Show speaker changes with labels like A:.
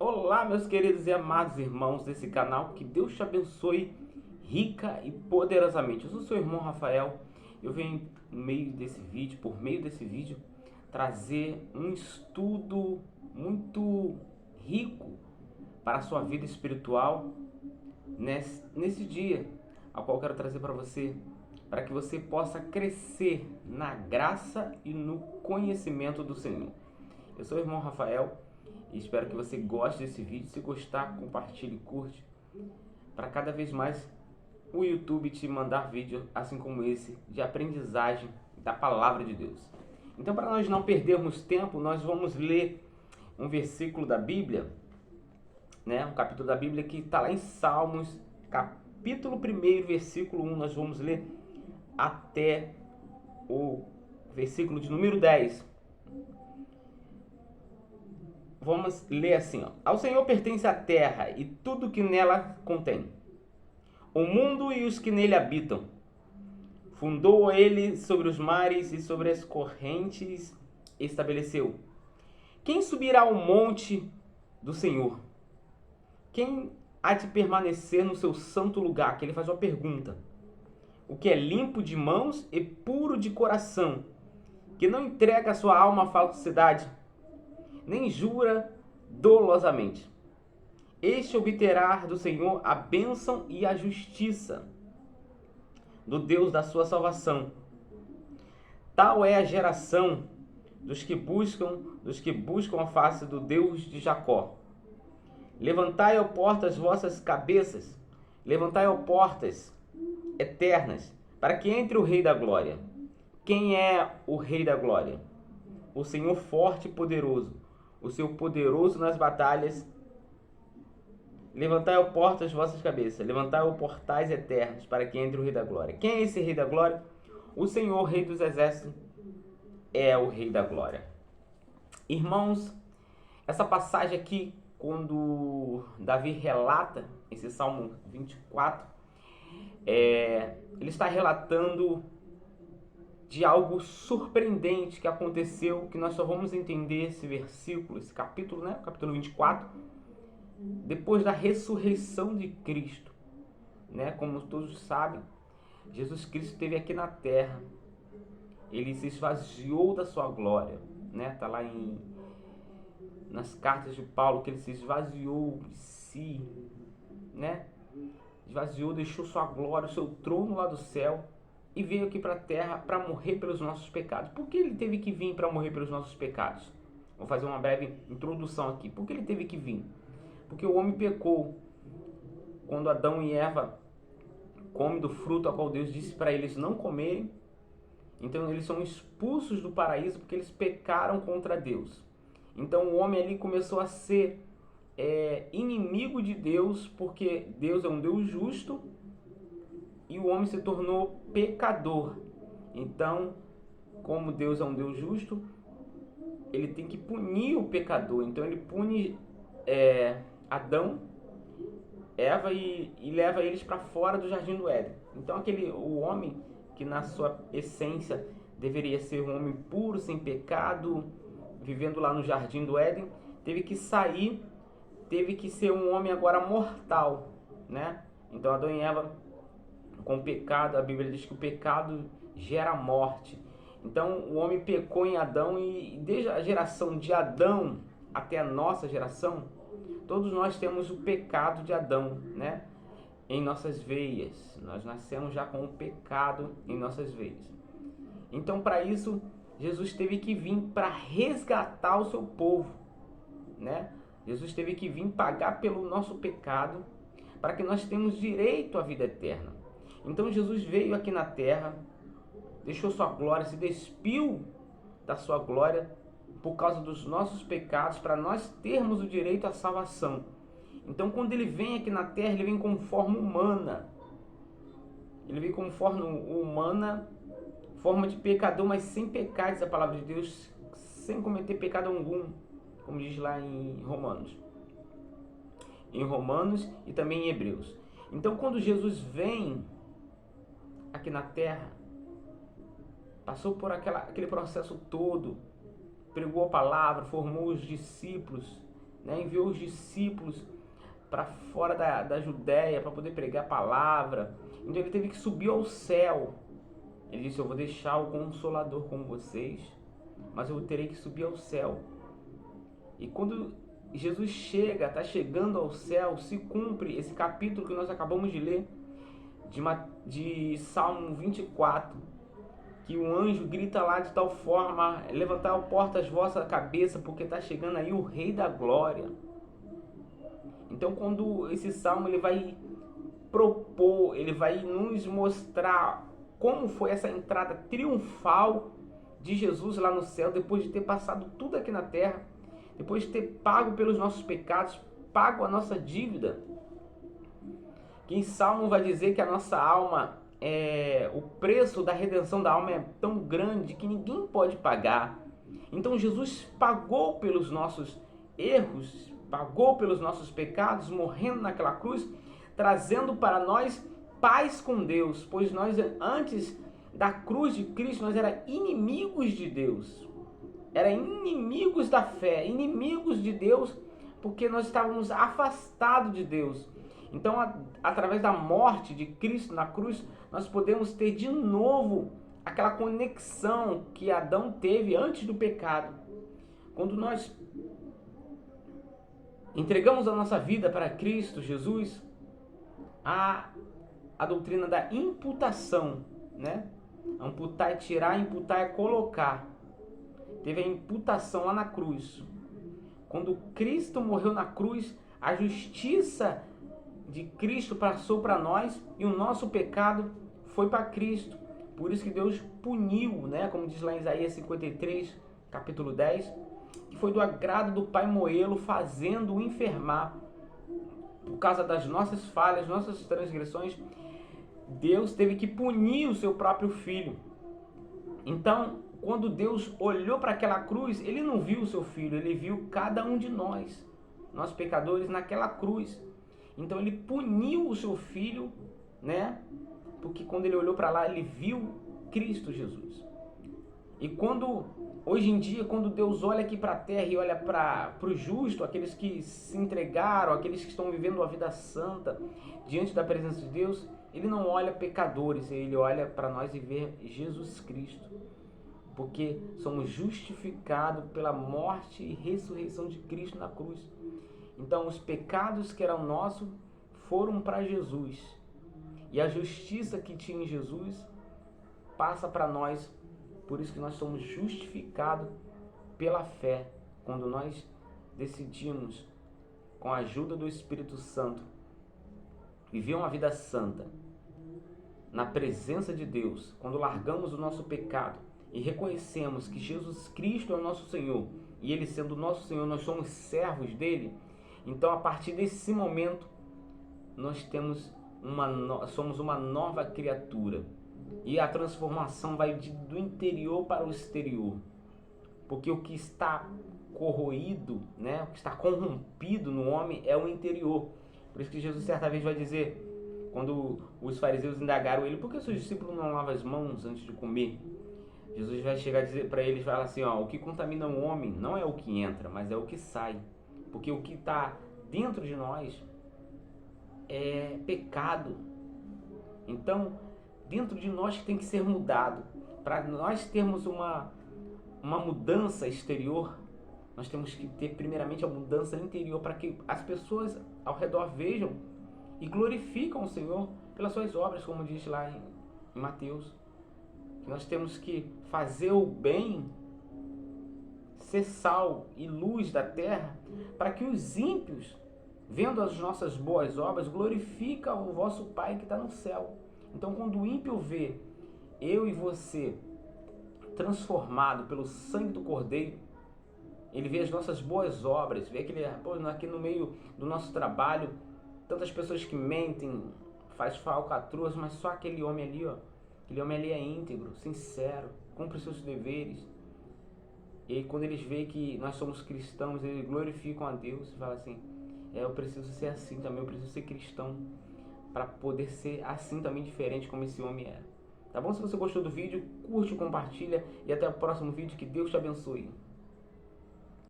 A: Olá, meus queridos e amados irmãos desse canal, que Deus te abençoe rica e poderosamente. Eu sou seu irmão Rafael. Eu venho por meio desse vídeo, trazer um estudo muito rico para a sua vida espiritual nesse dia, ao qual eu quero trazer para você, para que você possa crescer na graça e no conhecimento do Senhor. Eu sou o irmão Rafael e espero que você goste desse vídeo. Se gostar, compartilhe, curte, para cada vez mais o YouTube te mandar vídeo assim como esse de aprendizagem da palavra de Deus. Então, para nós não perdermos tempo, nós vamos ler um versículo da Bíblia, um capítulo da Bíblia que está lá em Salmos, capítulo 1, versículo 1. Nós vamos ler até o versículo de número 10. Vamos ler assim, ó. Ao Senhor pertence a terra e tudo que nela contém, o mundo e os que nele habitam. Fundou ele sobre os mares e sobre as correntes estabeleceu. Quem subirá ao monte do Senhor? Quem há de permanecer no seu santo lugar? Que ele faz uma pergunta. O que é limpo de mãos e puro de coração, que não entrega a sua alma à falsidade, nem jura dolosamente. Este obterá do Senhor a bênção e a justiça, do Deus da sua salvação. Tal é a geração dos que buscam a face do Deus de Jacó. Levantai, ó portas, vossas cabeças, levantai, ó portas eternas, para que entre o Rei da Glória. Quem é o Rei da Glória? O Senhor forte e poderoso, o seu poderoso nas batalhas. Levantai, ó portas, vossas cabeças, levantai, ó portais eternos, para que entre o Rei da Glória. Quem é esse Rei da Glória? O Senhor, Rei dos Exércitos, é o Rei da Glória. Irmãos, essa passagem aqui, quando Davi relata esse Salmo 24, ele está relatando de algo surpreendente que aconteceu, que nós só vamos entender esse versículo, esse capítulo, capítulo 24, depois da ressurreição de Cristo. Como todos sabem, Jesus Cristo esteve aqui na terra, ele se esvaziou da sua glória, está lá nas cartas de Paulo que ele se esvaziou de si, esvaziou, deixou sua glória, o seu trono lá do céu e veio aqui para a terra para morrer pelos nossos pecados. Por que ele teve que vir para morrer pelos nossos pecados? Vou fazer uma breve introdução aqui. Por que ele teve que vir? Porque o homem pecou quando Adão e Eva comem do fruto a qual Deus disse para eles não comerem. Então eles são expulsos do paraíso porque eles pecaram contra Deus. Então o homem ali começou a ser inimigo de Deus, porque Deus é um Deus justo e o homem se tornou pecador. Então, como Deus é um Deus justo, ele tem que punir o pecador. Então ele pune Adão, Eva e leva eles para fora do jardim do Éden. Então o homem que na sua essência deveria ser um homem puro, sem pecado, vivendo lá no jardim do Éden, teve que sair, teve que ser um homem agora mortal, Então Adão e Eva, com o pecado, a Bíblia diz que o pecado gera morte. Então o homem pecou em Adão e desde a geração de Adão até a nossa geração, todos nós temos o pecado de Adão, em nossas veias. Nós nascemos já com o pecado em nossas veias. Então, para isso, Jesus teve que vir para resgatar o seu povo, Jesus teve que vir pagar pelo nosso pecado, para que nós tenhamos direito à vida eterna. Então, Jesus veio aqui na terra, deixou sua glória, se despiu da sua glória por causa dos nossos pecados, para nós termos o direito à salvação. Então, quando ele vem aqui na terra, ele vem como forma humana. Ele vem como forma humana, forma de pecador, mas sem pecado, diz a palavra de Deus, sem cometer pecado algum, como diz lá em Romanos. Em Romanos e também em Hebreus. Então, quando Jesus vem aqui na terra, passou por aquele processo todo, pregou a palavra, formou os discípulos, né? Enviou os discípulos para fora da Judéia para poder pregar a palavra. Então ele teve que subir ao céu. Ele disse: eu vou deixar o Consolador com vocês, mas eu terei que subir ao céu. E quando Jesus está chegando ao céu, se cumpre esse capítulo que nós acabamos de ler, de Salmo 24, que o anjo grita lá de tal forma: levantai as portas vossa cabeça, porque está chegando aí o Rei da Glória. Então, quando esse salmo ele vai propor, ele vai nos mostrar como foi essa entrada triunfal de Jesus lá no céu, depois de ter passado tudo aqui na terra, depois de ter pago pelos nossos pecados, pago a nossa dívida. Que em Salmo vai dizer que a nossa alma, o preço da redenção da alma é tão grande que ninguém pode pagar. Então Jesus pagou pelos nossos erros, pagou pelos nossos pecados, morrendo naquela cruz, trazendo para nós paz com Deus, pois nós antes da cruz de Cristo nós éramos inimigos de Deus, inimigos da fé, inimigos de Deus, porque nós estávamos afastados de Deus. Então, através da morte de Cristo na cruz, nós podemos ter de novo aquela conexão que Adão teve antes do pecado. Quando nós entregamos a nossa vida para Cristo Jesus, a doutrina da imputação, né? Amputar é tirar, imputar é colocar. Teve a imputação lá na cruz. Quando Cristo morreu na cruz, a justiça de Cristo passou para nós e o nosso pecado foi para Cristo. Por isso que Deus puniu, né? Como diz lá em Isaías 53, capítulo 10, que foi do agrado do Pai moê-lo, fazendo-o enfermar. Por causa das nossas falhas, nossas transgressões, Deus teve que punir o seu próprio filho. Então, quando Deus olhou para aquela cruz, ele não viu o seu filho, ele viu cada um de nós pecadores, naquela cruz. Então ele puniu o seu filho, né? Porque quando ele olhou para lá, ele viu Cristo Jesus. E hoje em dia, quando Deus olha aqui para a terra e olha para o justo, aqueles que se entregaram, aqueles que estão vivendo uma vida santa diante da presença de Deus, ele não olha pecadores, ele olha para nós e vê Jesus Cristo. Porque somos justificados pela morte e ressurreição de Cristo na cruz. Então os pecados que eram nossos foram para Jesus. E a justiça que tinha em Jesus passa para nós. Por isso que nós somos justificados pela fé. Quando nós decidimos, com a ajuda do Espírito Santo, viver uma vida santa, na presença de Deus, quando largamos o nosso pecado e reconhecemos que Jesus Cristo é o nosso Senhor, e Ele sendo o nosso Senhor, nós somos servos dEle, então a partir desse momento, nós somos uma nova criatura. E a transformação vai do interior para o exterior. Porque o que está corroído, né, o que está corrompido no homem é o interior. Por isso que Jesus certa vez vai dizer, quando os fariseus indagaram ele: por que seus discípulos não lavam as mãos antes de comer? Jesus vai chegar a dizer para eles, fala assim, o que contamina o homem não é o que entra, mas é o que sai. Porque o que está dentro de nós é pecado. Então, dentro de nós que tem que ser mudado. Para nós termos uma mudança exterior, nós temos que ter primeiramente a mudança interior, para que as pessoas ao redor vejam e glorificam o Senhor pelas suas obras, como diz lá em Mateus. Que nós temos que fazer o bem, ser sal e luz da terra, para que os ímpios, vendo as nossas boas obras, glorificam o vosso Pai que está no céu. Então, quando o ímpio vê eu e você transformado pelo sangue do Cordeiro, ele vê as nossas boas obras, vê aqui no meio do nosso trabalho, tantas pessoas que mentem, faz falcatruas, mas só aquele homem ali, aquele homem ali é íntegro, sincero, cumpre os seus deveres. E quando eles veem que nós somos cristãos, eles glorificam a Deus e falam assim, eu preciso ser assim também, eu preciso ser cristão, para poder ser assim também diferente como esse homem era. Tá bom? Se você gostou do vídeo, curte, compartilha e até o próximo vídeo. Que Deus te abençoe.